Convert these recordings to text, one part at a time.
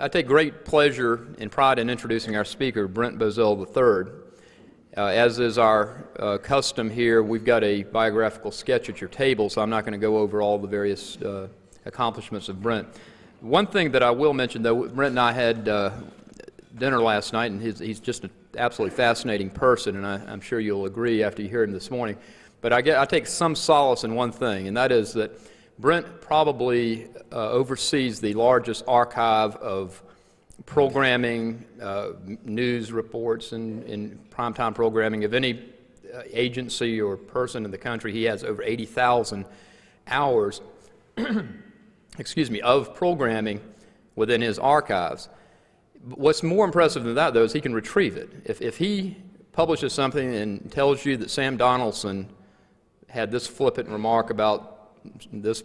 I take great pleasure and pride in introducing our speaker, Brent Bozell III. As is our custom here, we've got a biographical sketch at your table, so I'm not going to go over all the various accomplishments of Brent. One thing that I will mention, though, Brent and I had dinner last night, and he's just an absolutely fascinating person, and I'm sure you'll agree after you hear him this morning. But I take some solace in one thing, and that is that Brent probably oversees the largest archive of programming, news reports, and primetime programming of any agency or person in the country. He has over 80,000 hours of programming within his archives. What's more impressive than that, though, is he can retrieve it. If he publishes something and tells you that Sam Donaldson had this flippant remark about this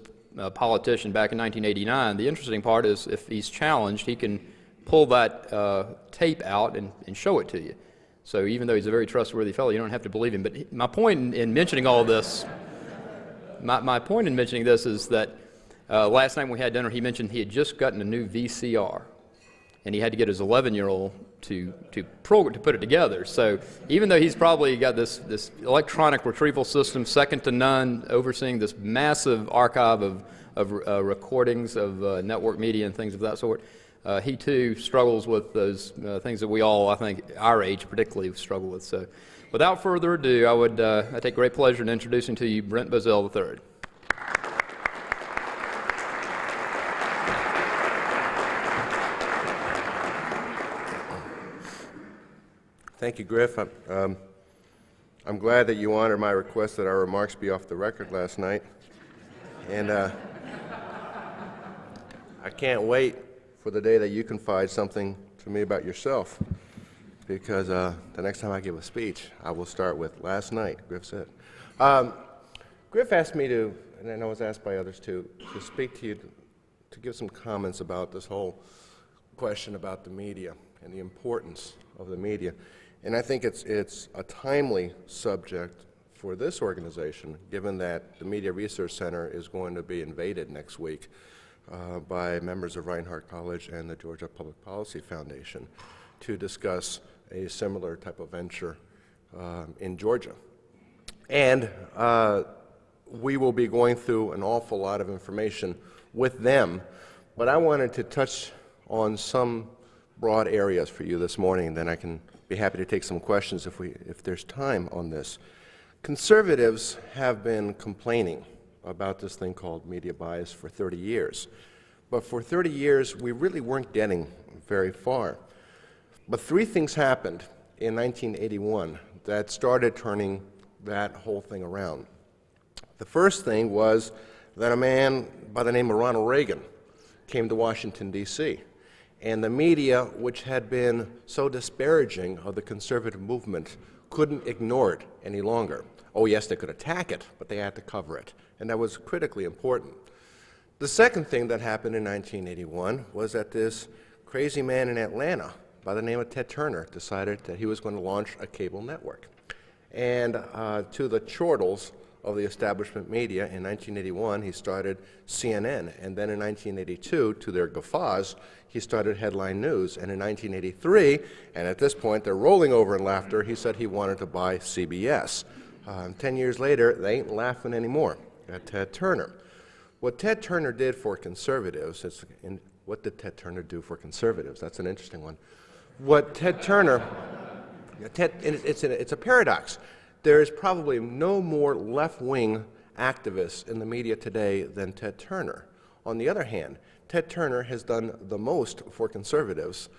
politician back in 1989, the interesting part is if he's challenged, he can pull that tape out and show it to you. So even though he's a very trustworthy fellow, you don't have to believe him. But my point in mentioning all this, my point in mentioning this is that last night when we had dinner, he mentioned he had just gotten a new VCR, and he had to get his 11-year-old to put it together. So even though he's probably got this electronic retrieval system second to none, overseeing this massive archive of recordings of network media and things of that sort, he too struggles with those things that we all, I think, our age particularly struggle with. So without further ado, I take great pleasure in introducing to you Brent Bozell III. Thank you, Griff. I'm glad that you honored my request that our remarks be off the record last night. And I can't wait for the day that you confide something to me about yourself, because the next time I give a speech, I will start with last night, Griff said. Griff asked me to, and I was asked by others too, to speak to you, to give some comments about this whole question about the media and the importance of the media. And I think it's a timely subject for this organization, given that the Media Research Center is going to be invaded next week by members of Reinhardt College and the Georgia Public Policy Foundation to discuss a similar type of venture in Georgia. And we will be going through an awful lot of information with them, but I wanted to touch on some broad areas for you this morning, and then I can be happy to take some questions if there's time on this. Conservatives have been complaining about this thing called media bias for 30 years. But for 30 years, we really weren't getting very far. But three things happened in 1981 that started turning that whole thing around. The first thing was that a man by the name of Ronald Reagan came to Washington, D.C., and the media, which had been so disparaging of the conservative movement, couldn't ignore it any longer. Oh yes, they could attack it, but they had to cover it, and that was critically important. The second thing that happened in 1981 was that this crazy man in Atlanta by the name of Ted Turner decided that he was going to launch a cable network. And to the chortles of the establishment media, in 1981 he started CNN, and then in 1982, to their guffaws, he started Headline News, and in 1983, and at this point they're rolling over in laughter, he said he wanted to buy CBS. 10 years later, they ain't laughing anymore at Ted Turner. What Ted Turner did for conservatives, what did Ted Turner do for conservatives? That's an interesting one. What Ted Turner, it's a paradox. There is probably no more left-wing activists in the media today than Ted Turner. On the other hand, Ted Turner has done the most for conservatives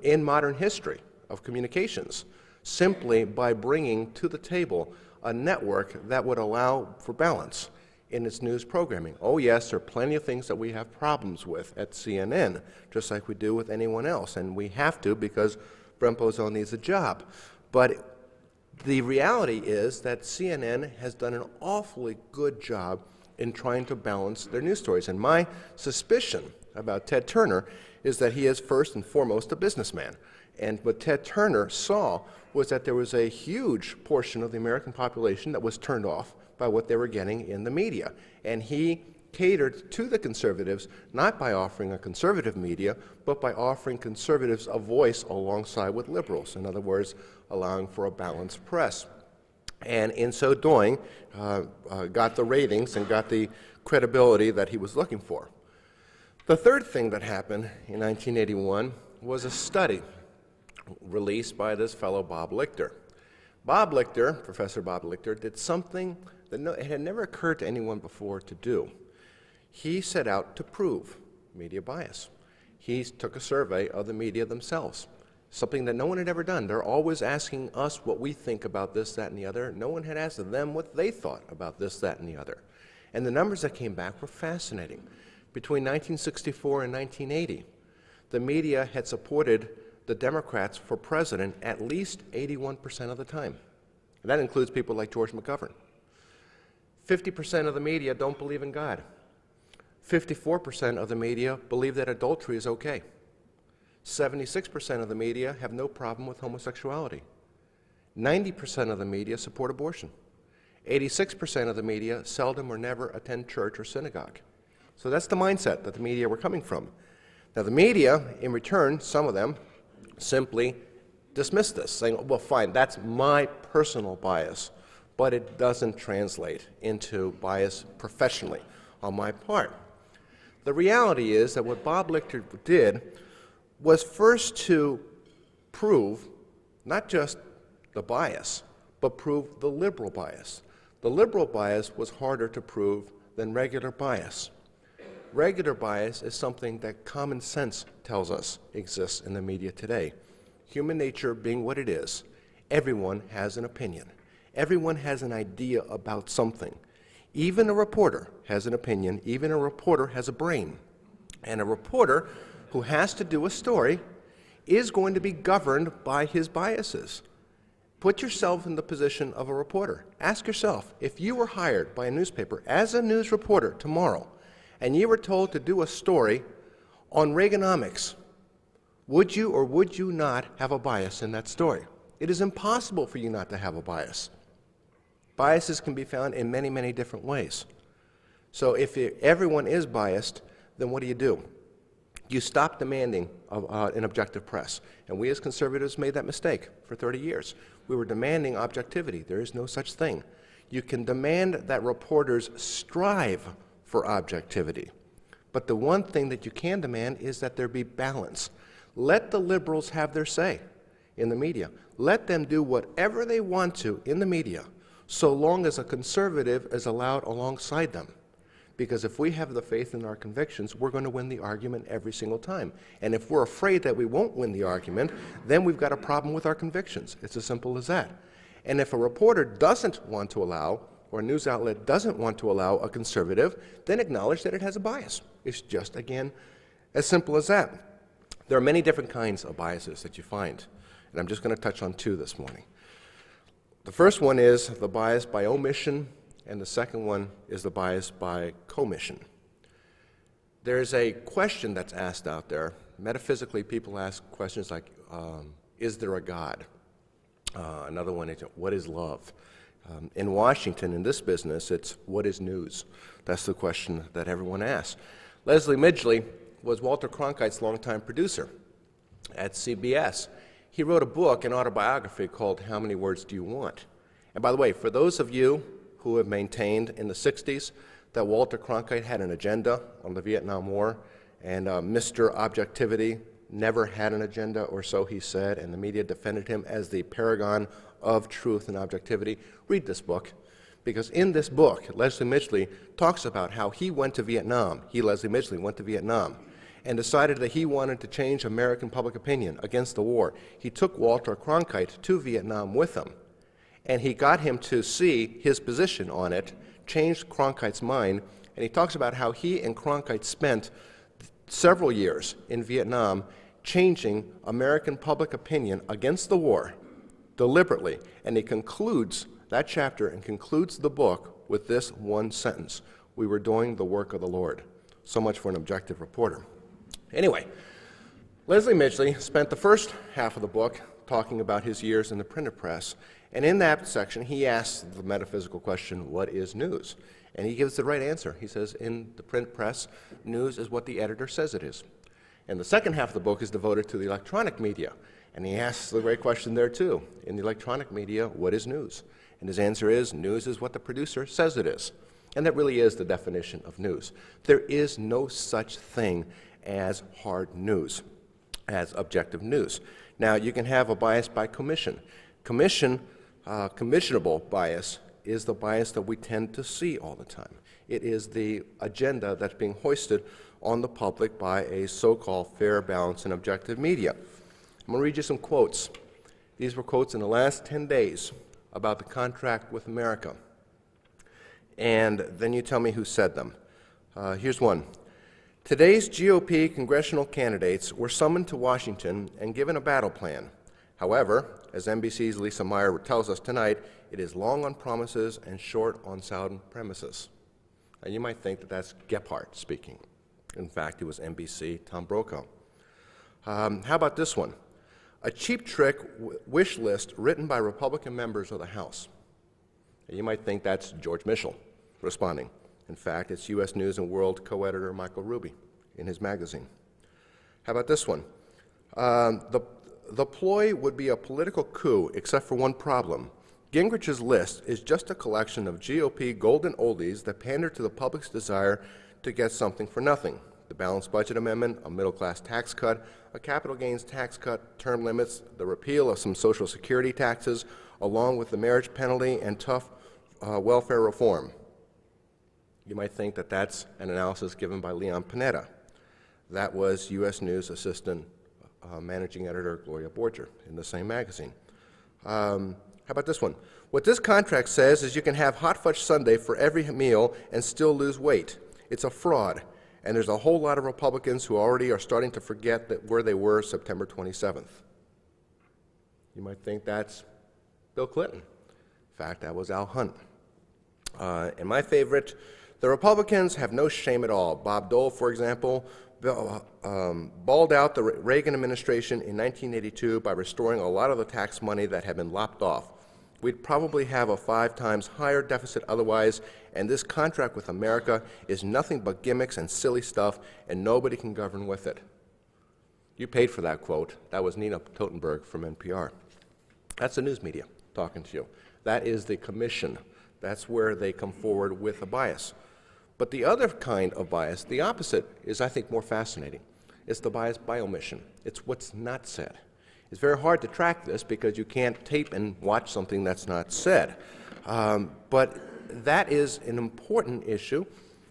in modern history of communications, simply by bringing to the table a network that would allow for balance in its news programming. Oh yes, there are plenty of things that we have problems with at CNN, just like we do with anyone else, and we have to because Brent Bozell needs a job. But the reality is that CNN has done an awfully good job in trying to balance their news stories. And my suspicion about Ted Turner is that he is first and foremost a businessman. And what Ted Turner saw was that there was a huge portion of the American population that was turned off by what they were getting in the media. And he catered to the conservatives, not by offering a conservative media, but by offering conservatives a voice alongside with liberals. In other words, allowing for a balanced press. And in so doing, got the ratings and got the credibility that he was looking for. The third thing that happened in 1981 was a study released by this fellow Bob Lichter. Bob Lichter, Professor Bob Lichter, did something that it had never occurred to anyone before to do. He set out to prove media bias. He took a survey of the media themselves, something that no one had ever done. They're always asking us what we think about this, that, and the other. No one had asked them what they thought about this, that, and the other. And the numbers that came back were fascinating. Between 1964 and 1980, the media had supported the Democrats for president at least 81% of the time. And that includes people like George McGovern. 50% of the media don't believe in God. 54% of the media believe that adultery is okay. 76% of the media have no problem with homosexuality. 90% of the media support abortion. 86% of the media seldom or never attend church or synagogue. So that's the mindset that the media were coming from. Now the media, in return, some of them, simply dismiss this, saying, well, fine, that's my personal bias, but it doesn't translate into bias professionally on my part. The reality is that what Bob Lichter did was first to prove not just the bias, but prove the liberal bias. The liberal bias was harder to prove than regular bias. Regular bias is something that common sense tells us exists in the media today. Human nature being what it is, everyone has an opinion. Everyone has an idea about something. Even a reporter has an opinion. Even a reporter has a brain. And a reporter who has to do a story is going to be governed by his biases. Put yourself in the position of a reporter. Ask yourself, if you were hired by a newspaper as a news reporter tomorrow, and you were told to do a story on Reaganomics, would you or would you not have a bias in that story? It is impossible for you not to have a bias. Biases can be found in many, many different ways. So if everyone is biased, then what do? You stop demanding an objective press. And we as conservatives made that mistake for 30 years. We were demanding objectivity. There is no such thing. You can demand that reporters strive for objectivity. But the one thing that you can demand is that there be balance. Let the liberals have their say in the media. Let them do whatever they want to in the media, so long as a conservative is allowed alongside them. Because if we have the faith in our convictions, we're going to win the argument every single time. And if we're afraid that we won't win the argument, then we've got a problem with our convictions. It's as simple as that. And if a reporter doesn't want to allow, or a news outlet doesn't want to allow a conservative, then acknowledge that it has a bias. It's just, again, as simple as that. There are many different kinds of biases that you find, and I'm just going to touch on two this morning. The first one is the bias by omission, and the second one is the bias by commission. There's a question that's asked out there. Metaphysically, people ask questions like, is there a God? Another one is, what is love? In Washington, in this business, it's, what is news? That's the question that everyone asks. Leslie Midgley was Walter Cronkite's longtime producer at CBS. He wrote a book, an autobiography called How Many Words Do You Want? And by the way, for those of you who have maintained in the 60s that Walter Cronkite had an agenda on the Vietnam War, and Mr. Objectivity never had an agenda, or so he said, and the media defended him as the paragon of truth and objectivity, read this book. Because in this book, Leslie Midgley talks about how he went to Vietnam. Leslie Midgley, went to Vietnam and decided that he wanted to change American public opinion against the war. He took Walter Cronkite to Vietnam with him, and he got him to see his position on it, changed Cronkite's mind, and he talks about how he and Cronkite spent several years in Vietnam changing American public opinion against the war deliberately. And he concludes that chapter and concludes the book with this one sentence: we were doing the work of the Lord. So much for an objective reporter. Anyway, Leslie Midgley spent the first half of the book talking about his years in the printing press, and in that section he asks the metaphysical question, what is news? And he gives the right answer. He says, in the print press, news is what the editor says it is. And the second half of the book is devoted to the electronic media, and he asks the right question there too. In the electronic media, what is news? And his answer is, news is what the producer says it is. And that really is the definition of news. There is no such thing as hard news, as objective news. Now, you can have a bias by commission. Commissionable bias is the bias that we tend to see all the time. It is the agenda that's being hoisted on the public by a so-called fair, balanced, and objective media. I'm going to read you some quotes. These were quotes in the last 10 days about the contract with America. And then you tell me who said them. Here's one. Today's GOP congressional candidates were summoned to Washington and given a battle plan. However, as NBC's Lisa Meyer tells us tonight, it is long on promises and short on sound premises. And you might think that that's Gephardt speaking. In fact, it was NBC, Tom Brokaw. How about this one? A cheap trick wish list written by Republican members of the House. And you might think that's George Mitchell responding. In fact, it's U.S. News and World co-editor Michael Ruby in his magazine. How about this one? The ploy would be a political coup, except for one problem. Gingrich's list is just a collection of GOP golden oldies that pander to the public's desire to get something for nothing. The balanced budget amendment, a middle-class tax cut, a capital gains tax cut, term limits, the repeal of some Social Security taxes, along with the marriage penalty and tough welfare reform. You might think that that's an analysis given by Leon Panetta. That was U.S. News Assistant Managing Editor Gloria Borger in the same magazine. How about this one? What this contract says is you can have hot fudge sundae for every meal and still lose weight. It's a fraud, and there's a whole lot of Republicans who already are starting to forget where they were September 27th. You might think that's Bill Clinton. In fact, that was Al Hunt. And my favorite, the Republicans have no shame at all. Bob Dole, for example, balled out the Reagan administration in 1982 by restoring a lot of the tax money that had been lopped off. We'd probably have a 5 times higher deficit otherwise, and this contract with America is nothing but gimmicks and silly stuff, and nobody can govern with it. You paid for that quote. That was Nina Totenberg from NPR. That's the news media talking to you. That is the commission. That's where they come forward with a bias. But the other kind of bias, the opposite, is, I think, more fascinating. It's the bias by omission. It's what's not said. It's very hard to track this because you can't tape and watch something that's not said. But that is an important issue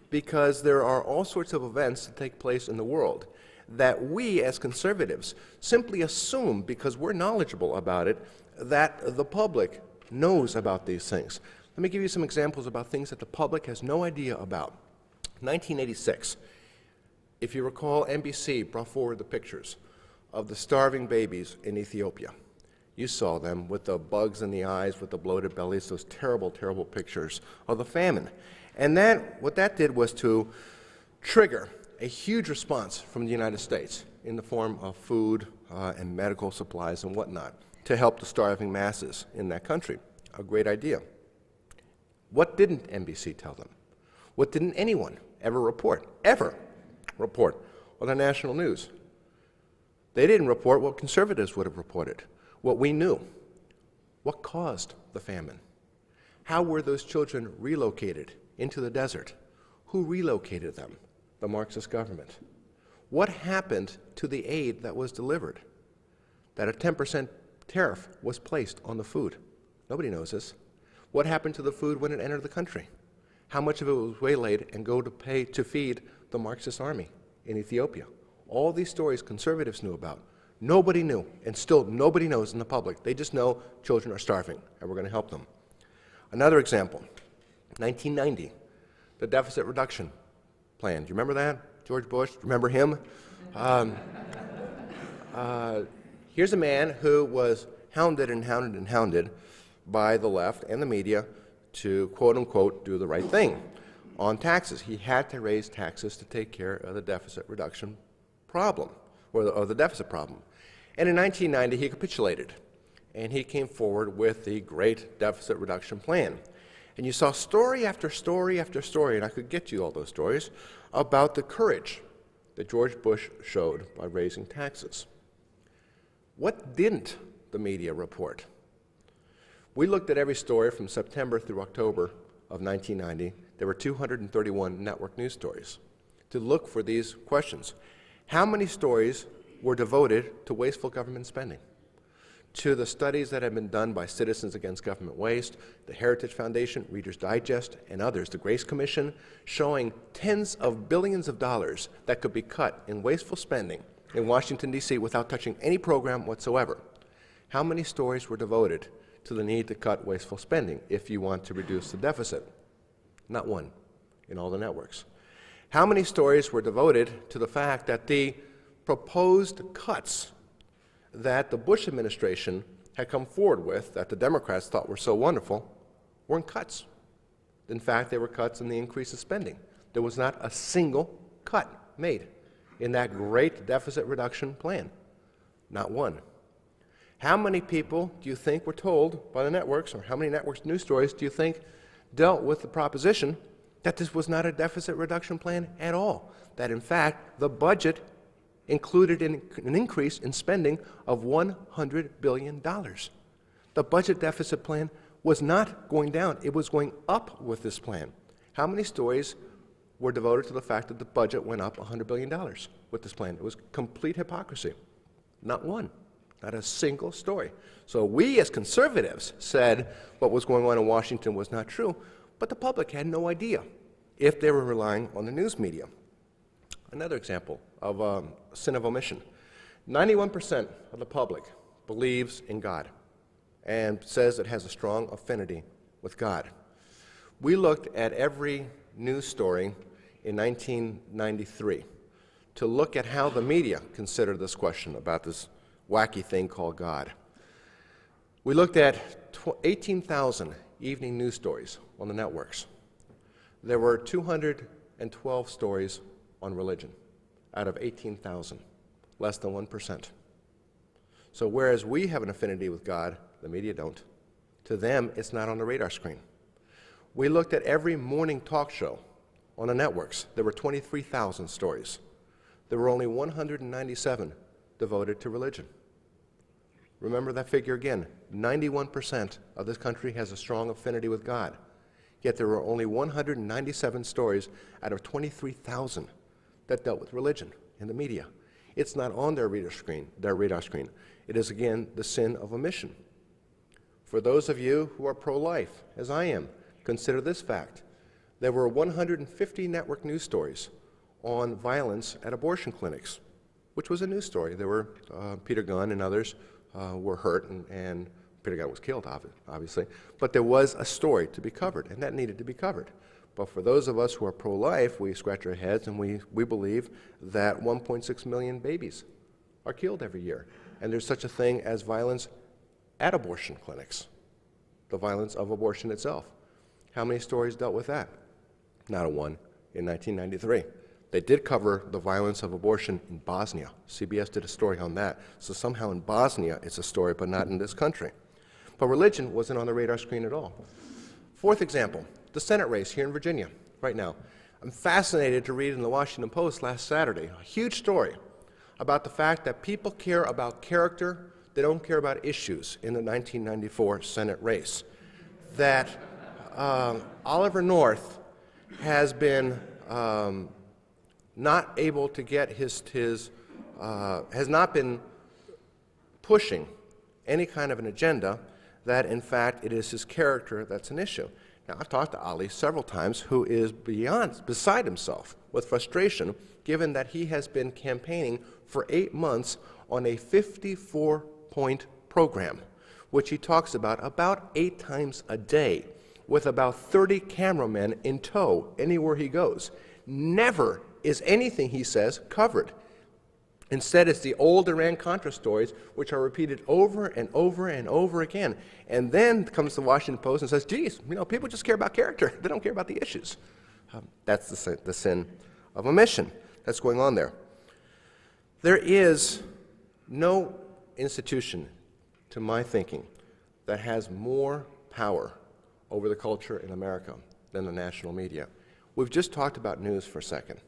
because there are all sorts of events that take place in the world that we as conservatives simply assume, because we're knowledgeable about it, that the public knows about these things. Let me give you some examples about things that the public has no idea about. 1986, if you recall, NBC brought forward the pictures of the starving babies in Ethiopia. You saw them with the bugs in the eyes, with the bloated bellies, those terrible, terrible pictures of the famine. And what that did was to trigger a huge response from the United States in the form of food and medical supplies and whatnot to help the starving masses in that country. A great idea. What didn't NBC tell them? What didn't anyone ever report on the national news? They didn't report what conservatives would have reported, what we knew. What caused the famine? How were those children relocated into the desert? Who relocated them? The Marxist government. What happened to the aid that was delivered? That a 10% tariff was placed on the food. Nobody knows this. What happened to the food when it entered the country? How much of it was waylaid and go to feed the Marxist army in Ethiopia? All these stories conservatives knew about. Nobody knew, and still nobody knows in the public. They just know children are starving, and we're going to help them. Another example, 1990, the deficit reduction plan. Do you remember that? George Bush, remember him? Here's a man who was hounded and hounded and hounded by the left and the media to, quote-unquote, do the right thing on taxes. He had to raise taxes to take care of the deficit reduction problem. or the deficit problem. And in 1990, he capitulated, and he came forward with the Great Deficit Reduction Plan. And you saw story after story after story, and I could get you all those stories, about the courage that George Bush showed by raising taxes. What didn't the media report? We looked at every story from September through October of 1990. There were 231 network news stories to look for these questions. How many stories were devoted to wasteful government spending? To the studies that have been done by Citizens Against Government Waste, the Heritage Foundation, Reader's Digest, and others, the Grace Commission, showing tens of billions of dollars that could be cut in wasteful spending in Washington, D.C. without touching any program whatsoever. How many stories were devoted to the need to cut wasteful spending if you want to reduce the deficit? Not one in all the networks. How many stories were devoted to the fact that the proposed cuts that the Bush administration had come forward with, that the Democrats thought were so wonderful, weren't cuts? In fact, they were cuts in the increase of spending. There was not a single cut made in that great deficit reduction plan. Not one. How many people do you think were told by the networks, or how many networks news stories do you think dealt with the proposition that this was not a deficit reduction plan at all? That in fact, the budget included an increase in spending of $100 billion. The budget deficit plan was not going down. It was going up with this plan. How many stories were devoted to the fact that the budget went up $100 billion with this plan? It was complete hypocrisy. Not one. Not a single story. So we as conservatives said what was going on in Washington was not true, but the public had no idea if they were relying on the news media. Another example of sin of omission. 91% of the public believes in God and says it has a strong affinity with God. We looked at every news story in 1993 to look at how the media considered this question about this wacky thing called God. We looked at 18,000 evening news stories on the networks. There were 212 stories on religion out of 18,000, less than 1%. So whereas we have an affinity with God, the media don't, to them it's not on the radar screen. We looked at every morning talk show on the networks. There were 23,000 stories. There were only 197 devoted to religion. Remember that figure again. 91% of this country has a strong affinity with God. Yet there were only 197 stories out of 23,000 that dealt with religion in the media. It's not on their radar screen. It is, again, the sin of omission. For those of you who are pro-life, as I am, consider this fact. There were 150 network news stories on violence at abortion clinics, which was a news story. There were Peter Gunn and others were hurt, and Peter Gunn was killed, obviously. But there was a story to be covered, and that needed to be covered. But for those of us who are pro-life, we scratch our heads and we believe that 1.6 million babies are killed every year. And there's such a thing as violence at abortion clinics, the violence of abortion itself. How many stories dealt with that? Not a one in 1993. They did cover the violence of abortion in Bosnia. CBS did a story on that. So somehow in Bosnia it's a story, but not in this country. But religion wasn't on the radar screen at all. Fourth example, the Senate race here in Virginia right now. I'm fascinated to read in the Washington Post last Saturday a huge story about the fact that people care about character, they don't care about issues in the 1994 Senate race. That Oliver North has been not able to get has not been pushing any kind of an agenda, that in fact it is his character that's an issue. Now, I've talked to Ali several times, who is beside himself with frustration, given that he has been campaigning for 8 months on a 54-point program, which he talks about 8 times a day, with about 30 cameramen in tow anywhere he goes. Never is anything he says covered. Instead, it's the old Iran-Contra stories, which are repeated over and over and over again. And then comes the Washington Post and says, geez, people just care about character. They don't care about the issues. That's the sin of omission that's going on there. There is no institution, to my thinking, that has more power over the culture in America than the national media. We've just talked about news for a second.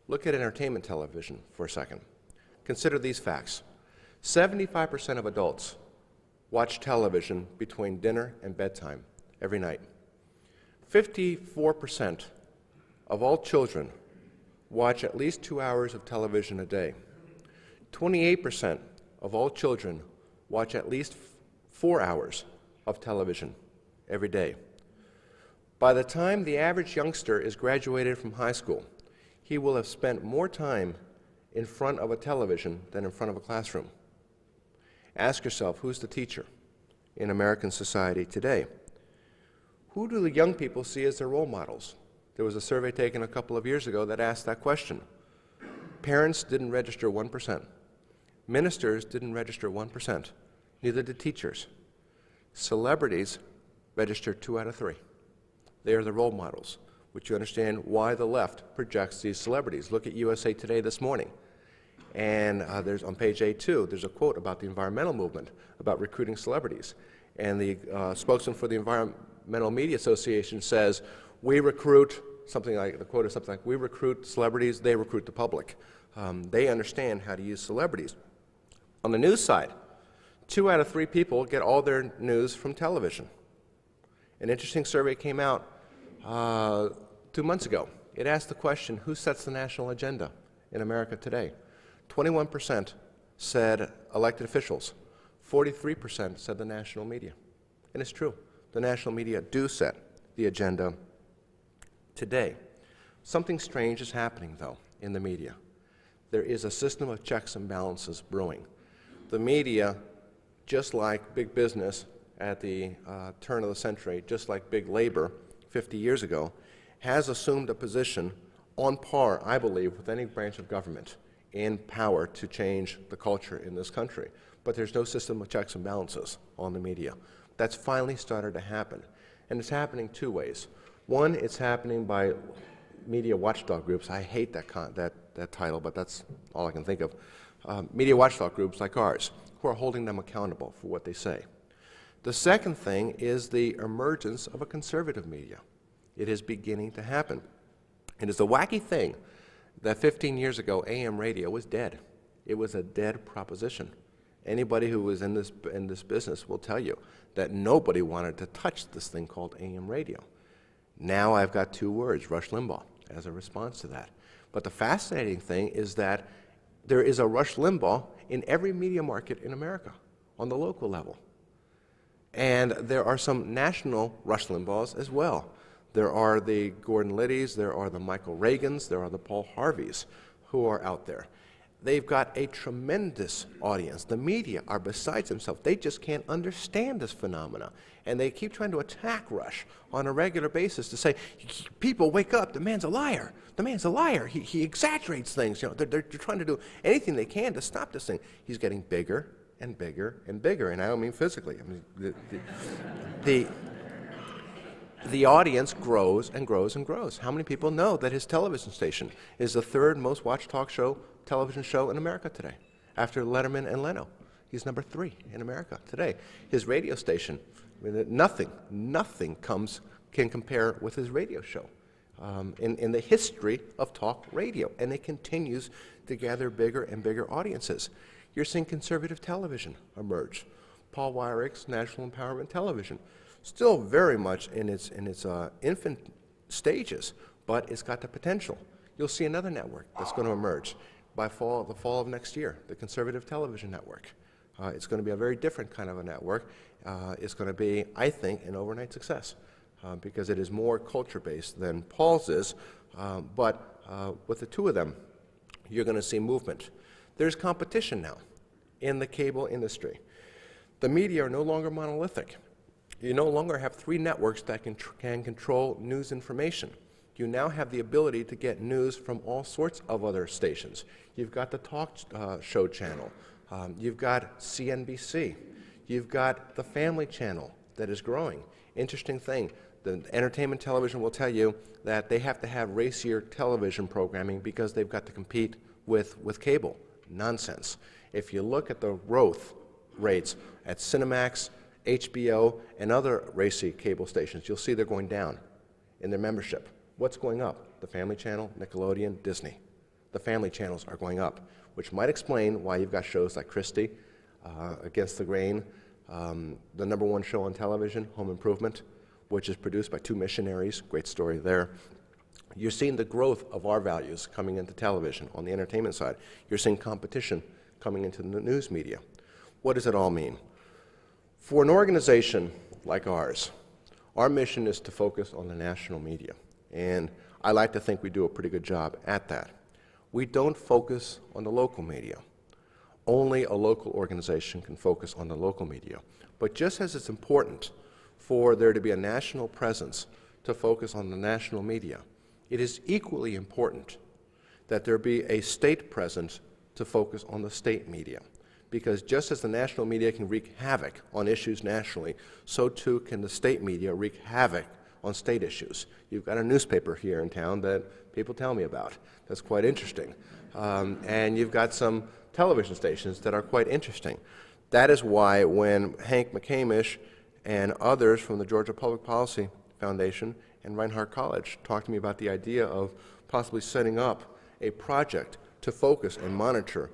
Look at entertainment television for a second. Consider these facts. 75% of adults watch television between dinner and bedtime every night. 54% of all children watch at least 2 hours of television a day. 28% of all children watch at least 4 hours of television every day. By the time the average youngster is graduated from high school, he will have spent more time in front of a television than in front of a classroom. Ask yourself, who's the teacher in American society today? Who do the young people see as their role models? There was a survey taken a couple of years ago that asked that question. Parents didn't register 1%. Ministers didn't register 1%. Neither did teachers. Celebrities registered 2 out of 3. They are the role models, which you understand why the left projects these celebrities. Look at USA Today this morning. And there's on page A2, there's a quote about the environmental movement, about recruiting celebrities. And the spokesman for the Environmental Media Association says, we recruit, something like, the quote is something like, we recruit celebrities, they recruit the public. They understand how to use celebrities. On the news side, 2 out of 3 people get all their news from television. An interesting survey came out 2 months ago. It asked the question, who sets the national agenda in America today? 21% said elected officials. 43% said the national media. And it's true. The national media do set the agenda today. Something strange is happening, though, in the media. There is a system of checks and balances brewing. The media, just like big business at the turn of the century, just like big labor 50 years ago, has assumed a position on par, I believe, with any branch of government in power to change the culture in this country. But there's no system of checks and balances on the media. That's finally started to happen. And it's happening 2 ways. One, it's happening by media watchdog groups. I hate that title, but that's all I can think of. Media watchdog groups like ours, who are holding them accountable for what they say. The second thing is the emergence of a conservative media. It is beginning to happen. It is a wacky thing that 15 years ago, AM radio was dead. It was a dead proposition. Anybody who was in this business will tell you that nobody wanted to touch this thing called AM radio. Now I've got 2 words, Rush Limbaugh, as a response to that. But the fascinating thing is that there is a Rush Limbaugh in every media market in America on the local level. And there are some national Rush Limbaughs as well. There are the Gordon Liddys, there are the Michael Reagans, there are the Paul Harveys who are out there. They've got a tremendous audience. The media are besides themselves. They just can't understand this phenomena. And they keep trying to attack Rush on a regular basis to say, people, wake up, the man's a liar. The man's a liar. He exaggerates things. You know, they're trying to do anything they can to stop this thing. He's getting bigger and bigger and bigger, and I don't mean physically. I mean, the audience grows and grows and grows. How many people know that his television station is the 3rd most watched television show in America today, after Letterman and Leno? He's number 3 in America today. His radio station, I mean, nothing can compare with his radio show in the history of talk radio, and it continues to gather bigger and bigger audiences. You're seeing conservative television emerge. Paul Weyrich's National Empowerment Television, still very much in its infant stages, but it's got the potential. You'll see another network that's going to emerge by the fall of next year, the Conservative Television Network. It's going to be a very different kind of a network. It's going to be, I think, an overnight success because it is more culture-based than Paul's is, but with the 2 of them, you're going to see movement. There's competition now in the cable industry. The media are no longer monolithic. You no longer have 3 networks that can control news information. You now have the ability to get news from all sorts of other stations. You've got the talk show channel. You've got CNBC. You've got the Family Channel that is growing. Interesting thing, the entertainment television will tell you that they have to have racier television programming because they've got to compete with cable. nonsense. If you look at the growth rates at Cinemax, HBO, and other racy cable stations, you'll see they're going down in their membership. What's going up? The Family Channel, Nickelodeon, Disney. The family channels are going up, which might explain why you've got shows like Christie, Against the Grain, the #1 show on television, Home Improvement, which is produced by two missionaries. Great story there. You're seeing the growth of our values coming into television on the entertainment side. You're seeing competition coming into the news media. What does it all mean? For an organization like ours, our mission is to focus on the national media, and I like to think we do a pretty good job at that. We don't focus on the local media. Only a local organization can focus on the local media. But just as it's important for there to be a national presence to focus on the national media, it is equally important that there be a state presence to focus on the state media. Because just as the national media can wreak havoc on issues nationally, so too can the state media wreak havoc on state issues. You've got a newspaper here in town that people tell me about. That's quite interesting. And you've got some television stations that are quite interesting. That is why when Hank McCamish and others from the Georgia Public Policy Foundation and Reinhardt College talked to me about the idea of possibly setting up a project to focus and monitor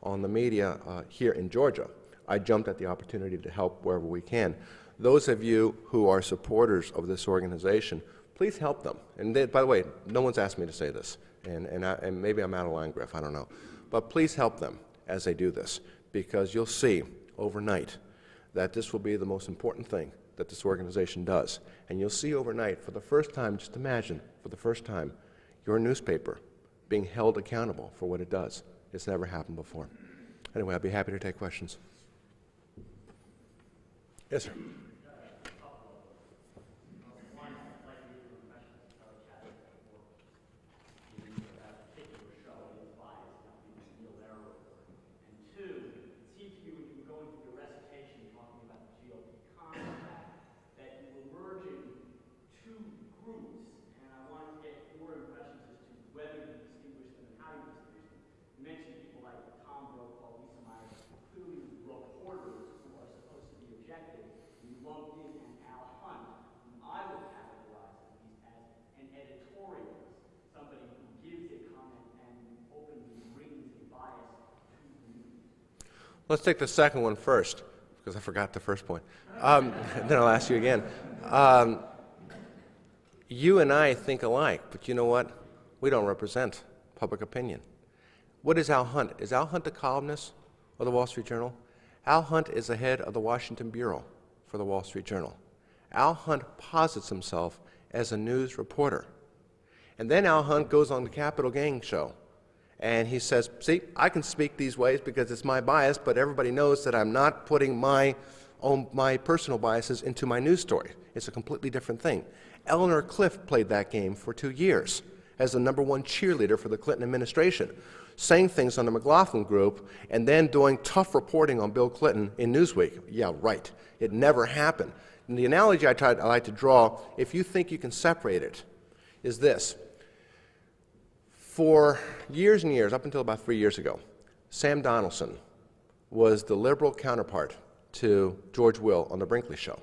on the media here in Georgia, I jumped at the opportunity to help wherever we can. Those of you who are supporters of this organization, please help them. And they, by the way, no one's asked me to say this, and maybe I'm out of line, Griff, I don't know. But please help them as they do this, because you'll see overnight that this will be the most important thing that this organization does. And you'll see overnight, for the first time, just imagine, for the first time, your newspaper being held accountable for what it does. It's never happened before. Anyway, I'd be happy to take questions. Yes, sir. Let's take the second one first, because I forgot the first point. Then I'll ask you again. You and I think alike, but you know what? We don't represent public opinion. What is Al Hunt? Is Al Hunt a columnist of the Wall Street Journal? Al Hunt is the head of the Washington Bureau for the Wall Street Journal. Al Hunt posits himself as a news reporter. And then Al Hunt goes on the Capital Gang show. And he says, see, I can speak these ways because it's my bias, but everybody knows that I'm not putting my personal biases into my news story. It's a completely different thing. Eleanor Clift played that game for 2 years as the #1 cheerleader for the Clinton administration, saying things on the McLaughlin Group and then doing tough reporting on Bill Clinton in Newsweek. Yeah, right. It never happened. And the analogy I like to draw, if you think you can separate it, is this. For years and years, up until about 3 years ago, Sam Donaldson was the liberal counterpart to George Will on the Brinkley Show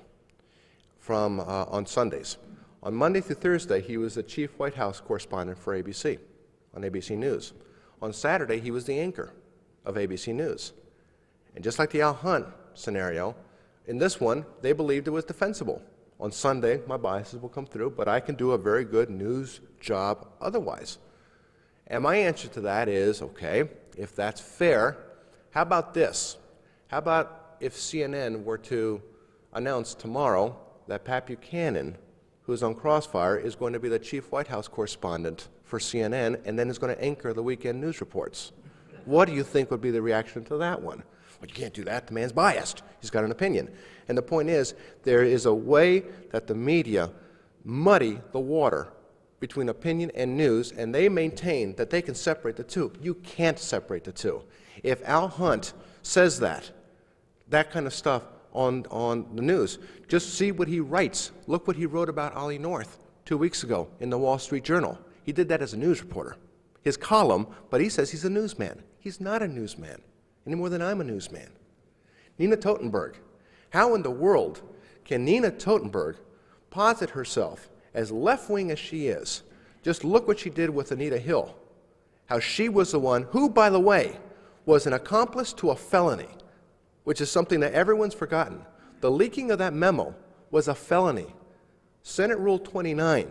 on Sundays. On Monday through Thursday, he was the chief White House correspondent for ABC, on ABC News. On Saturday, he was the anchor of ABC News. And just like the Al Hunt scenario, in this one, they believed it was defensible. On Sunday, my biases will come through, but I can do a very good news job otherwise. And my answer to that is, okay, if that's fair, how about this? How about if CNN were to announce tomorrow that Pat Buchanan, who's on Crossfire, is going to be the chief White House correspondent for CNN and then is going to anchor the weekend news reports? What do you think would be the reaction to that one? Well, you can't do that. The man's biased. He's got an opinion. And the point is, there is a way that the media muddy the water between opinion and news, and they maintain that they can separate the two. You can't separate the two. If Al Hunt says that kind of stuff on the news, just see what he writes. Look what he wrote about Ollie North 2 weeks ago in the Wall Street Journal. He did that as a news reporter. His column, but he says he's a newsman. He's not a newsman, any more than I'm a newsman. Nina Totenberg. How in the world can Nina Totenberg posit herself as left-wing as she is? Just look what she did with Anita Hill. How she was the one who, by the way, was an accomplice to a felony, which is something that everyone's forgotten. The leaking of that memo was a felony. Senate Rule 29,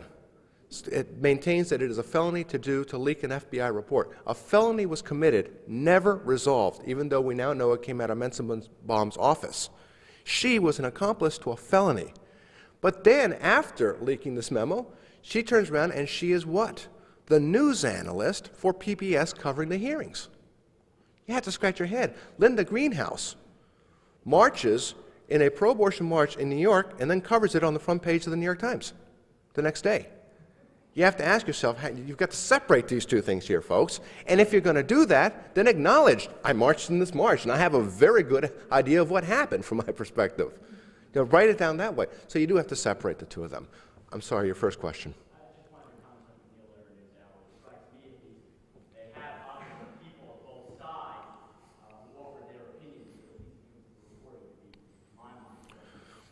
it maintains that it is a felony to leak an FBI report. A felony was committed, never resolved, even though we now know it came out of Mensenbaum's office. She was an accomplice to a felony. But then, after leaking this memo, she turns around and she is what? The news analyst for PBS covering the hearings. You have to scratch your head. Linda Greenhouse marches in a pro-abortion march in New York and then covers it on the front page of the New York Times the next day. You have to ask yourself, you've got to separate these two things here, folks. And if you're going to do that, then acknowledge, I marched in this march, and I have a very good idea of what happened from my perspective. You know, write it down that way. So you do have to separate the two of them. I'm sorry, your first question.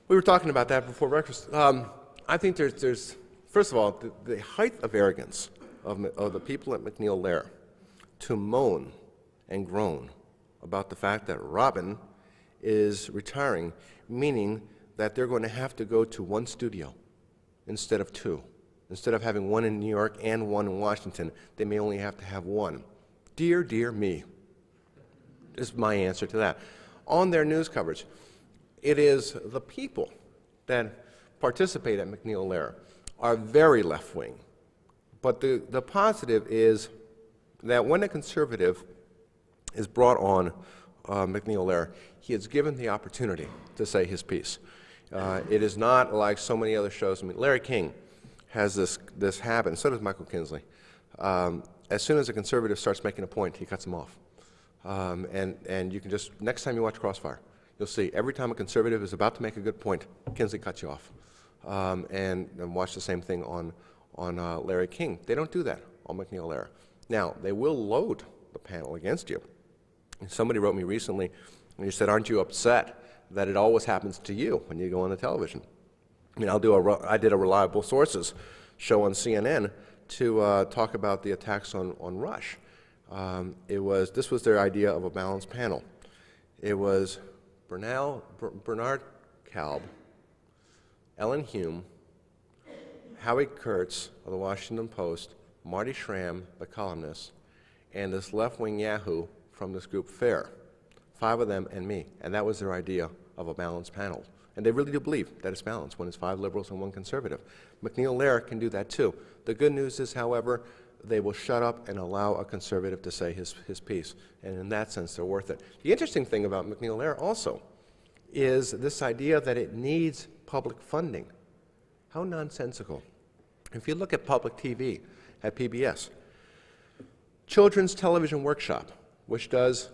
We were talking about that before breakfast. I think there's first of all, the height of arrogance of the people at McNeil-Lehrer to moan and groan about the fact that Robin is retiring, meaning that they're going to have to go to one studio instead of two. Instead of having one in New York and one in Washington, they may only have to have one. Dear, dear me, is my answer to that. On their news coverage, it is the people that participate at McNeil-Lehrer are very left-wing. But the positive is that when a conservative is brought on McNeil-Lehrer, he is given the opportunity to say his piece. It is not like so many other shows. I mean, Larry King has this habit, and so does Michael Kinsley. As soon as a conservative starts making a point, he cuts him off. And you can just, next time you watch Crossfire, you'll see every time a conservative is about to make a good point, Kinsley cuts you off. And watch the same thing on Larry King. They don't do that on McNeil-Lehrer. Now, they will load the panel against you. And somebody wrote me recently, and he said, aren't you upset that it always happens to you when you go on the television? I mean, I did a Reliable Sources show on CNN to talk about the attacks on Rush. This was their idea of a balanced panel. It was Bernard Kalb, Ellen Hume, Howie Kurtz of the Washington Post, Marty Schramm, the columnist, and this left-wing yahoo from this group FAIR. 5 of them and me. And that was their idea of a balanced panel. And they really do believe that it's balanced when it's 5 liberals and 1 conservative. McNeil-Lehrer can do that too. The good news is, however, they will shut up and allow a conservative to say his piece. And in that sense, they're worth it. The interesting thing about McNeil-Lehrer also is this idea that it needs public funding. How nonsensical. If you look at public TV at PBS, Children's Television Workshop, which does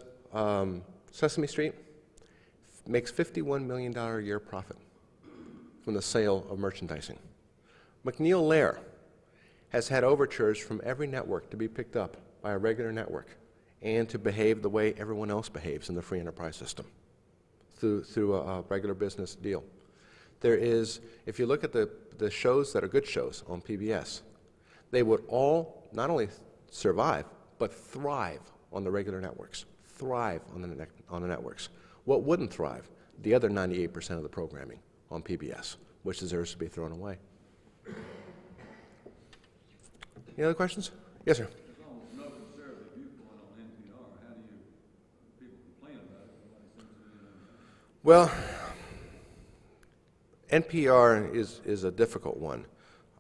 Sesame Street, makes $51 million a year profit from the sale of merchandising. McNeil-Lehrer has had overtures from every network to be picked up by a regular network and to behave the way everyone else behaves in the free enterprise system through a regular business deal. There is, if you look at the shows that are good shows on PBS, they would all not only survive, but thrive on the regular networks, thrive on the networks. What wouldn't thrive? The other 98% of the programming on PBS, which deserves to be thrown away. Any other questions? Yes, sir. There's almost no conservative viewpoint on NPR. How do people complain about it? Nobody seems to be Well, NPR is a difficult one.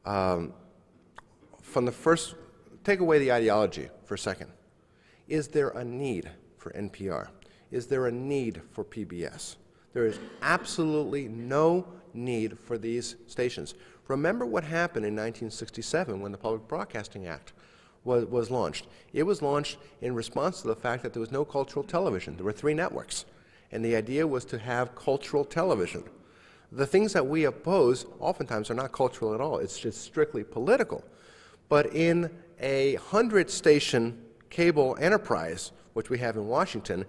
From the first, take away the ideology for a second. Is there a need for NPR? Is there a need for PBS? There is absolutely no need for these stations. Remember what happened in 1967 when the Public Broadcasting Act was launched. It was launched in response to the fact that there was no cultural television. There were 3 networks, and the idea was to have cultural television. The things that we oppose oftentimes are not cultural at all. It's just strictly political. But in a 100-station cable enterprise, which we have in Washington,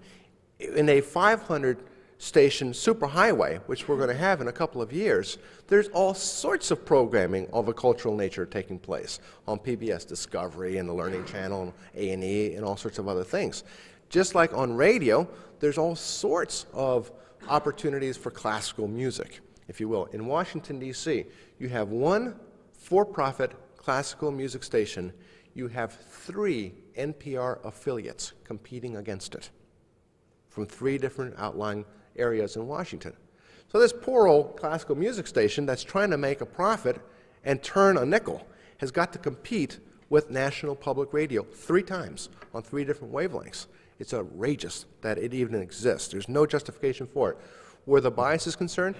in a 500-station superhighway, which we're going to have in a couple of years, there's all sorts of programming of a cultural nature taking place on PBS Discovery and the Learning Channel, and A&E, and all sorts of other things. Just like on radio, there's all sorts of opportunities for classical music, if you will. In Washington, D.C., you have one for-profit classical music station. You have 3 NPR affiliates competing against it from 3 different outlying areas in Washington. So this poor old classical music station that's trying to make a profit and turn a nickel has got to compete with National Public Radio 3 times on 3 different wavelengths. It's outrageous that it even exists. There's no justification for it. Where the bias is concerned,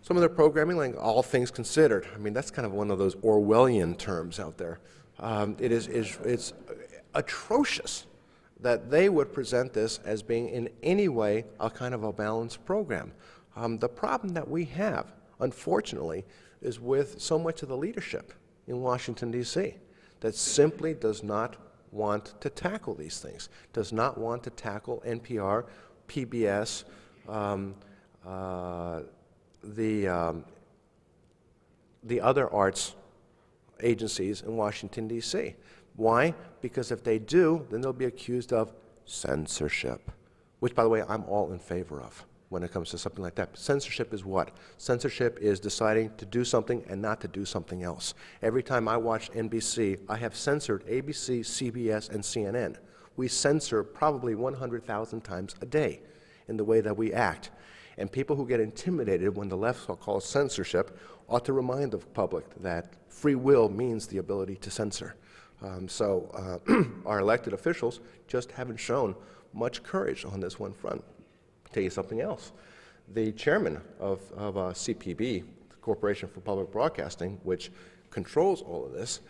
some of their programming, like All Things Considered, I mean, that's kind of one of those Orwellian terms out there. It's atrocious that they would present this as being in any way a kind of a balanced program. The problem that we have, unfortunately, is with so much of the leadership in Washington, D.C., that simply does not want to tackle these things, does not want to tackle NPR, PBS, the other arts agencies in Washington, D.C. Why? Because if they do, then they'll be accused of censorship, which, by the way, I'm all in favor of when it comes to something like that. Censorship is what? Censorship is deciding to do something and not to do something else. Every time I watch NBC, I have censored ABC, CBS, and CNN. We censor probably 100,000 times a day in the way that we act. And people who get intimidated when the left calls censorship ought to remind the public that free will means the ability to censor. Our elected officials just haven't shown much courage on this one front. I'll tell you something else. The chairman of CPB, the Corporation for Public Broadcasting, which controls all of this,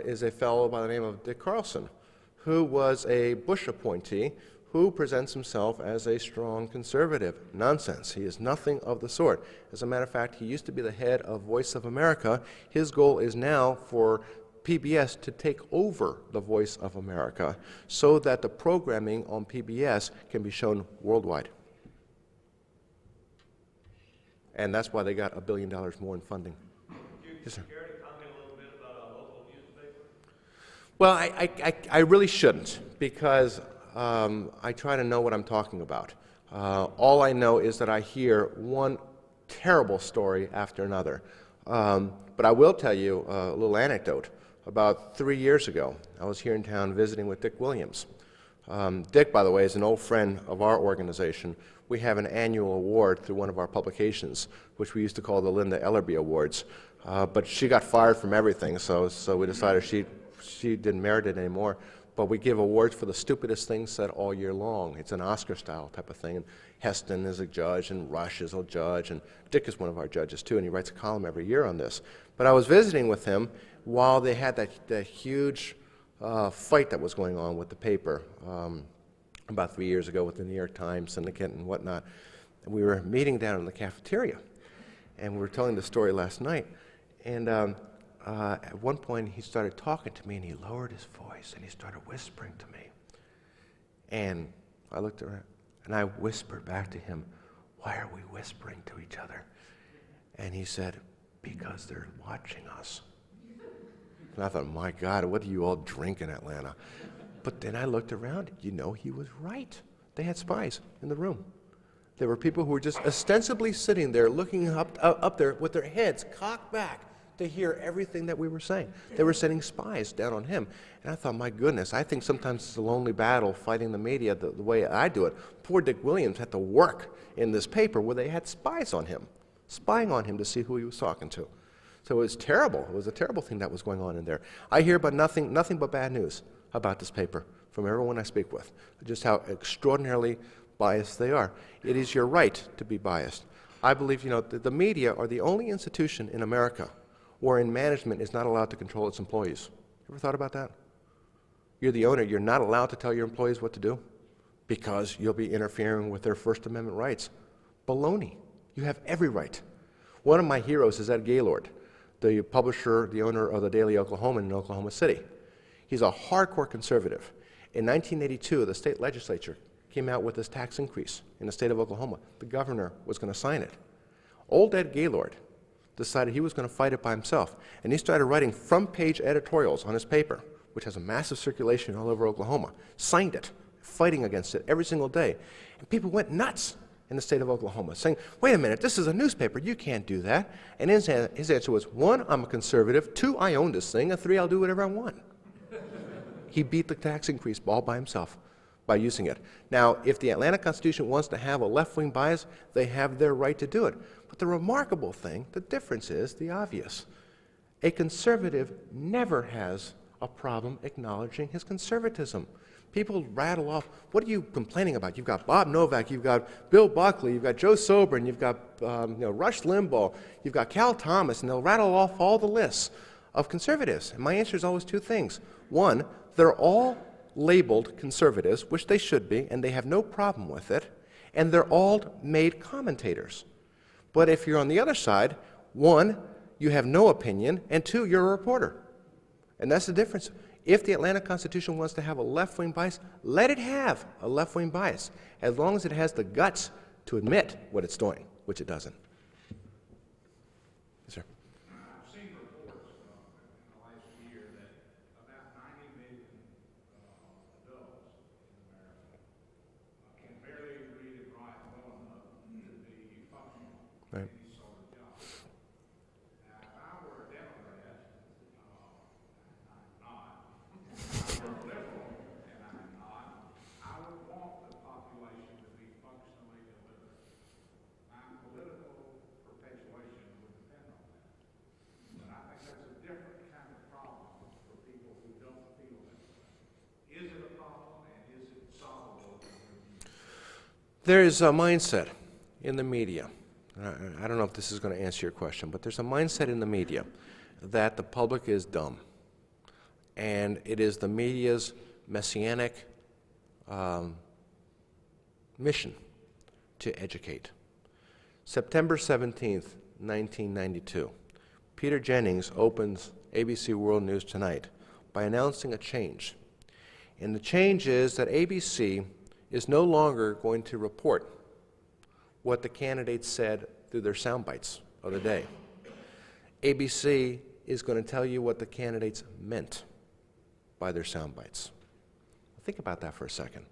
is a fellow by the name of Dick Carlson, who was a Bush appointee who presents himself as a strong conservative. Nonsense. He is nothing of the sort. As a matter of fact, he used to be the head of Voice of America. His goal is now for PBS to take over the Voice of America so that the programming on PBS can be shown worldwide. And that's why they got $1 billion more in funding. Yes, sir. Care to comment a little bit about a local newspaper? Well, I really shouldn't, because I try to know what I'm talking about. All I know is that I hear one terrible story after another. But I will tell you a little anecdote. About 3 years ago, I was here in town visiting with Dick Williams. Dick, by the way, is an old friend of our organization. We have an annual award through one of our publications, which we used to call the Linda Ellerby Awards. But she got fired from everything, so we decided she didn't merit it anymore. But we give awards for the stupidest things said all year long. It's an Oscar-style type of thing. And Heston is a judge, and Rush is a judge, and Dick is one of our judges, too, and he writes a column every year on this. But I was visiting with him while they had that huge fight that was going on with the paper about 3 years ago with the New York Times Syndicate and whatnot. And we were meeting down in the cafeteria, and we were telling the story last night. And at one point, he started talking to me, and he lowered his voice, and he started whispering to me. And I looked around, and I whispered back to him, "Why are we whispering to each other?" And he said, "Because they're watching us." And I thought, my God, what do you all drink in Atlanta? But then I looked around. You know, he was right. They had spies in the room. There were people who were just ostensibly sitting there looking up there with their heads cocked back to hear everything that we were saying. They were sending spies down on him. And I thought, my goodness, I think sometimes it's a lonely battle fighting the media the way I do it. Poor Dick Williams had to work in this paper where they had spies on him, spying on him to see who he was talking to. So it was terrible. It was a terrible thing that was going on in there. I hear but nothing but bad news about this paper from everyone I speak with, just how extraordinarily biased they are. It is your right to be biased. I believe, the media are the only institution in America wherein management is not allowed to control its employees. Ever thought about that? You're the owner. You're not allowed to tell your employees what to do because you'll be interfering with their First Amendment rights. Baloney. You have every right. One of my heroes is Ed Gaylord, the publisher, the owner of the Daily Oklahoman in Oklahoma City. He's a hardcore conservative. In 1982, the state legislature came out with this tax increase in the state of Oklahoma. The governor was going to sign it. Old Ed Gaylord decided he was going to fight it by himself, and he started writing front-page editorials on his paper, which has a massive circulation all over Oklahoma, signed it, fighting against it every single day. And people went nuts in the state of Oklahoma, saying, wait a minute, this is a newspaper, you can't do that. And his answer was, 1, I'm a conservative, 2, I own this thing, and 3, I'll do whatever I want. He beat the tax increase all by himself by using it. Now, if the Atlanta Constitution wants to have a left-wing bias, they have their right to do it. But the remarkable thing, the difference is the obvious. A conservative never has a problem acknowledging his conservatism. People rattle off, what are you complaining about? You've got Bob Novak, you've got Bill Buckley, you've got Joe Sobran, you've got Rush Limbaugh, you've got Cal Thomas, and they'll rattle off all the lists of conservatives. And my answer is always 2 things. 1, they're all labeled conservatives, which they should be, and they have no problem with it, and they're all made commentators. But if you're on the other side, 1, you have no opinion, and 2, you're a reporter. And that's the difference. If the Atlanta Constitution wants to have a left-wing bias, let it have a left-wing bias, as long as it has the guts to admit what it's doing, which it doesn't. Yes, sir. I've seen reports in the last year that about 90 million adults in America can barely read and write well enough to be functional in Right. any sort of job. Now, if I were a Democrat, I'm not. If I were a liberal, and I'm not, I would want the population to be functionally illiterate. My political perpetuation would depend on that. But I think that's a different kind of problem for people who don't feel that way. Is it a problem, and is it solvable? There is a mindset in the media. I don't know if this is going to answer your question, but there's a mindset in the media that the public is dumb. And it is the media's messianic mission to educate. September 17th, 1992, Peter Jennings opens ABC World News Tonight by announcing a change. And the change is that ABC is no longer going to report what the candidates said through their sound bites of the day. ABC is going to tell you what the candidates meant by their sound bites. Think about that for a second.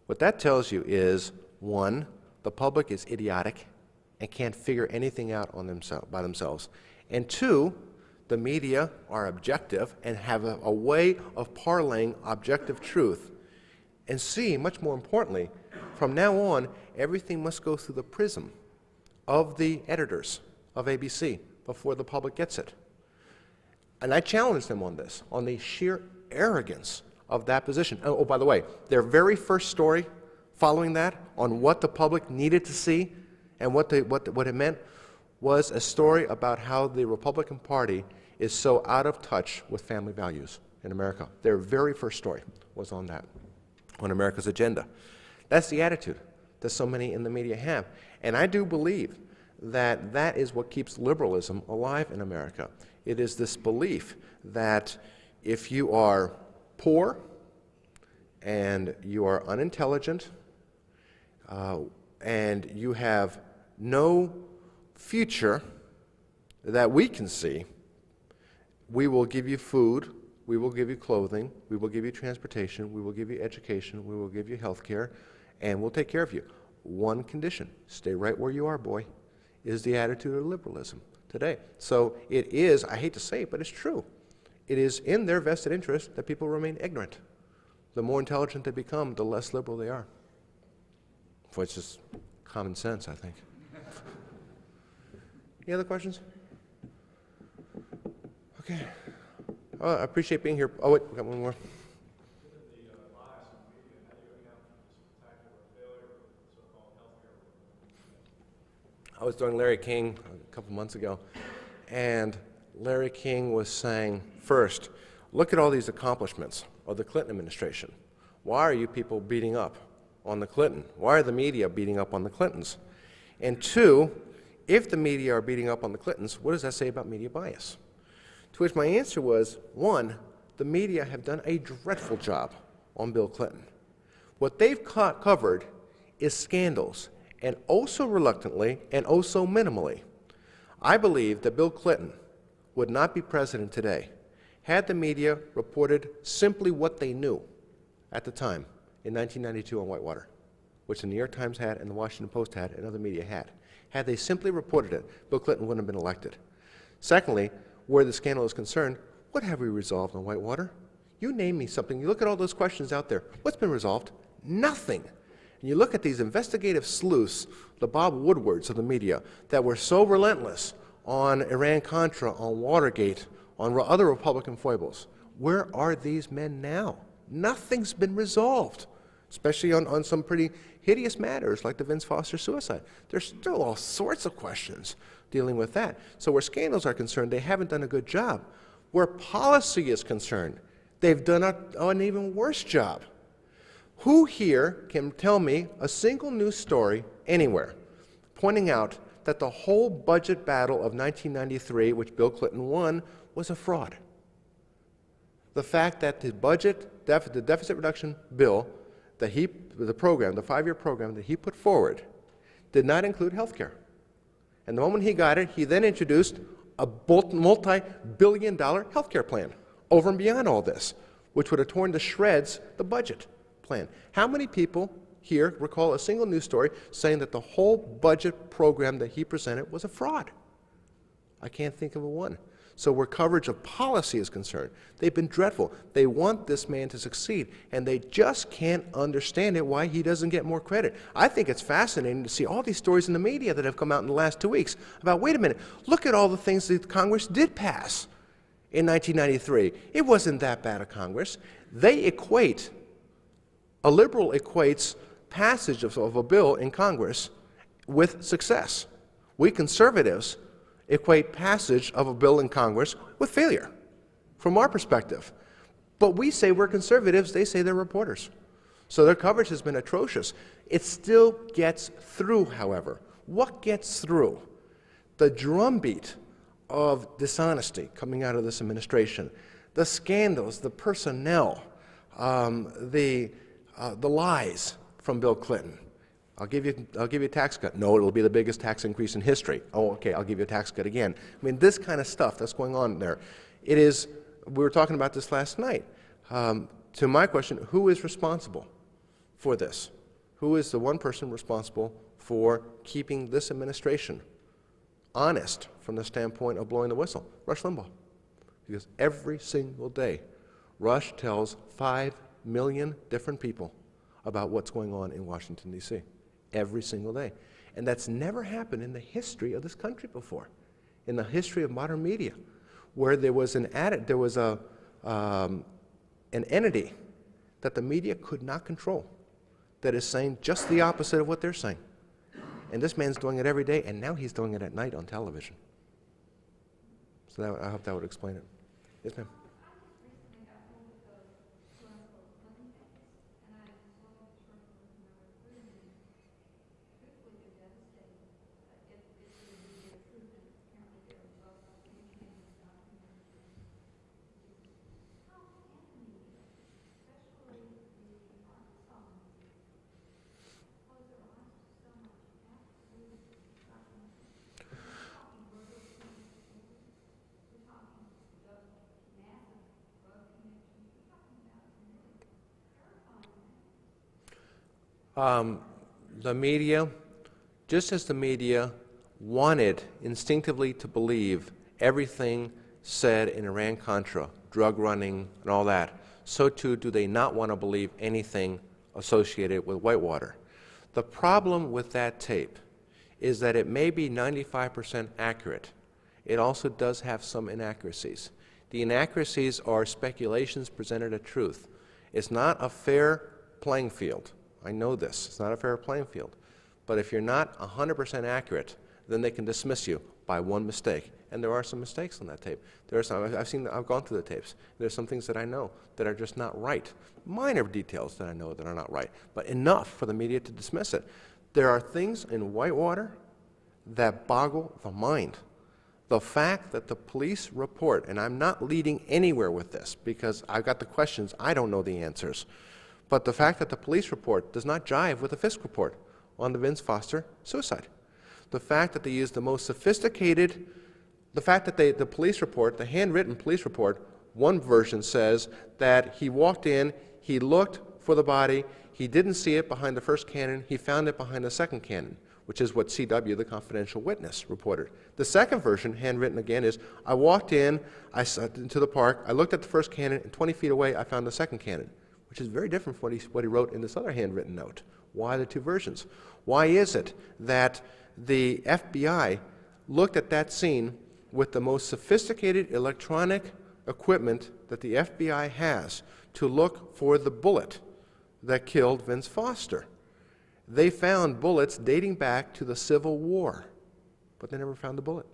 What that tells you is, 1, the public is idiotic and can't figure anything out on by themselves. And 2, the media are objective and have a way of parlaying objective truth. And C, much more importantly, from now on, everything must go through the prism of the editors of ABC before the public gets it. And I challenge them on this, on the sheer arrogance of that position. Oh, by the way, their very first story following that on what the public needed to see and what it meant was a story about how the Republican Party is so out of touch with family values in America. Their very first story was on that, on America's agenda. That's the attitude that so many in the media have. And I do believe that that is what keeps liberalism alive in America. It is this belief that if you are poor and you are unintelligent and you have no future that we can see, we will give you food, we will give you clothing, we will give you transportation, we will give you education, we will give you health care, and we'll take care of you. One condition, stay right where you are, boy, is the attitude of liberalism today. So it is, I hate to say it, but it's true. It is in their vested interest that people remain ignorant. The more intelligent they become, the less liberal they are. For it's just common sense, I think. Any other questions? Okay. Oh, I appreciate being here. Oh, wait, we got one more. I was doing Larry King a couple months ago, and Larry King was saying, first, look at all these accomplishments of the Clinton administration. Why are you people beating up on the Clinton? Why are the media beating up on the Clintons? And 2, if the media are beating up on the Clintons, what does that say about media bias? To which my answer was, 1, the media have done a dreadful job on Bill Clinton. What they've covered is scandals, and oh so reluctantly and oh so minimally. I believe that Bill Clinton would not be president today had the media reported simply what they knew at the time in 1992 on Whitewater, which the New York Times had and the Washington Post had and other media had. Had they simply reported it, Bill Clinton wouldn't have been elected. Secondly, where the scandal is concerned, what have we resolved on Whitewater? You name me something. You look at all those questions out there. What's been resolved? Nothing. And you look at these investigative sleuths, the Bob Woodwards of the media, that were so relentless on Iran-Contra, on Watergate, on other Republican foibles. Where are these men now? Nothing's been resolved, especially on some pretty hideous matters like the Vince Foster suicide. There's still all sorts of questions dealing with that. So where scandals are concerned, they haven't done a good job. Where policy is concerned, they've done an even worse job. Who here can tell me a single news story anywhere pointing out that the whole budget battle of 1993, which Bill Clinton won, was a fraud? The fact that the the deficit reduction bill that the 5-year program that he put forward, did not include health care. And the moment he got it, he then introduced a multi-billion-dollar health care plan over and beyond all this, which would have torn to shreds the budget plan. How many people here recall a single news story saying that the whole budget program that he presented was a fraud? I can't think of a one. So where coverage of policy is concerned, they've been dreadful. They want this man to succeed, and they just can't understand it why he doesn't get more credit. I think it's fascinating to see all these stories in the media that have come out in the last 2 weeks about, wait a minute, look at all the things that Congress did pass in 1993. It wasn't that bad a Congress. A liberal equates passage of a bill in Congress with success. We conservatives equate passage of a bill in Congress with failure, from our perspective. But we say we're conservatives, they say they're reporters. So their coverage has been atrocious. It still gets through, however. What gets through? The drumbeat of dishonesty coming out of this administration, the scandals, the personnel, the lies from Bill Clinton. I'll give you a tax cut. No, it'll be the biggest tax increase in history. Oh, okay, I'll give you a tax cut again. I mean, this kind of stuff that's going on there. It is, we were talking about this last night. To my question, who is responsible for this? Who is the one person responsible for keeping this administration honest from the standpoint of blowing the whistle? Rush Limbaugh. Because every single day, Rush tells 5 million different people about what's going on in Washington, D.C. every single day. And that's never happened in the history of this country before, in the history of modern media, where there was an entity that the media could not control that is saying just the opposite of what they're saying. And this man's doing it every day, and now he's doing it at night on television. So I hope that would explain it. Yes, ma'am. The media, just as the media wanted instinctively to believe everything said in Iran-Contra, drug running and all that, so too do they not want to believe anything associated with Whitewater. The problem with that tape is that it may be 95% accurate. It also does have some inaccuracies. The inaccuracies are speculations presented as truth. It's not a fair playing field. I know this. It's not a fair playing field. But if you're not 100% accurate, then they can dismiss you by one mistake. And there are some mistakes on that tape. There are some, I've gone through the tapes. There's some things that I know that are just not right. Minor details that I know that are not right, but enough for the media to dismiss it. There are things in Whitewater that boggle the mind. The fact that the police report, and I'm not leading anywhere with this because I've got the questions, I don't know the answers, But the fact that the police report does not jive with the Fisk report on the Vince Foster suicide. The fact that they used the most sophisticated, the fact that the police report, the handwritten police report, one version says that he walked in, he looked for the body, he didn't see it behind the first cannon, he found it behind the second cannon, which is what CW, the confidential witness, reported. The second version, handwritten again, is I walked in, into the park, I looked at the first cannon, and 20 feet away I found the second cannon, which is very different from what he wrote in this other handwritten note. Why the two versions? Why is it that the FBI looked at that scene with the most sophisticated electronic equipment that the FBI has to look for the bullet that killed Vince Foster? They found bullets dating back to the Civil War, but they never found the bullet.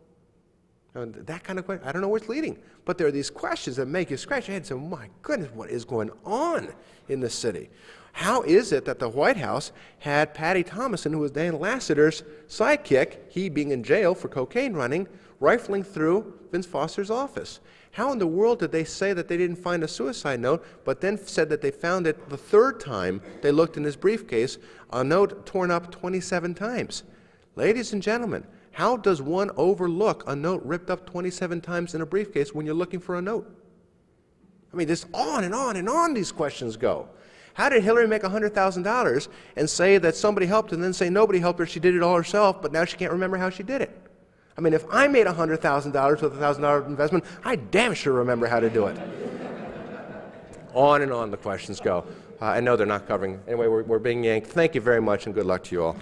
And that kind of question, I don't know where it's leading, but there are these questions that make you scratch your head and say, my goodness, what is going on in this city? How is it that the White House had Patty Thomason, who was Dan Lassiter's sidekick, he being in jail for cocaine running, rifling through Vince Foster's office? How in the world did they say that they didn't find a suicide note, but then said that they found it the third time they looked in his briefcase, a note torn up 27 times? Ladies and gentlemen, how does one overlook a note ripped up 27 times in a briefcase when you're looking for a note? I mean, this on and on and on these questions go. How did Hillary make $100,000 and say that somebody helped and then say nobody helped her, she did it all herself, but now she can't remember how she did it? I mean, if I made $100,000 with a $1,000 investment, I damn sure remember how to do it. On and on the questions go. I know they're not covering. Anyway, we're being yanked. Thank you very much and good luck to you all.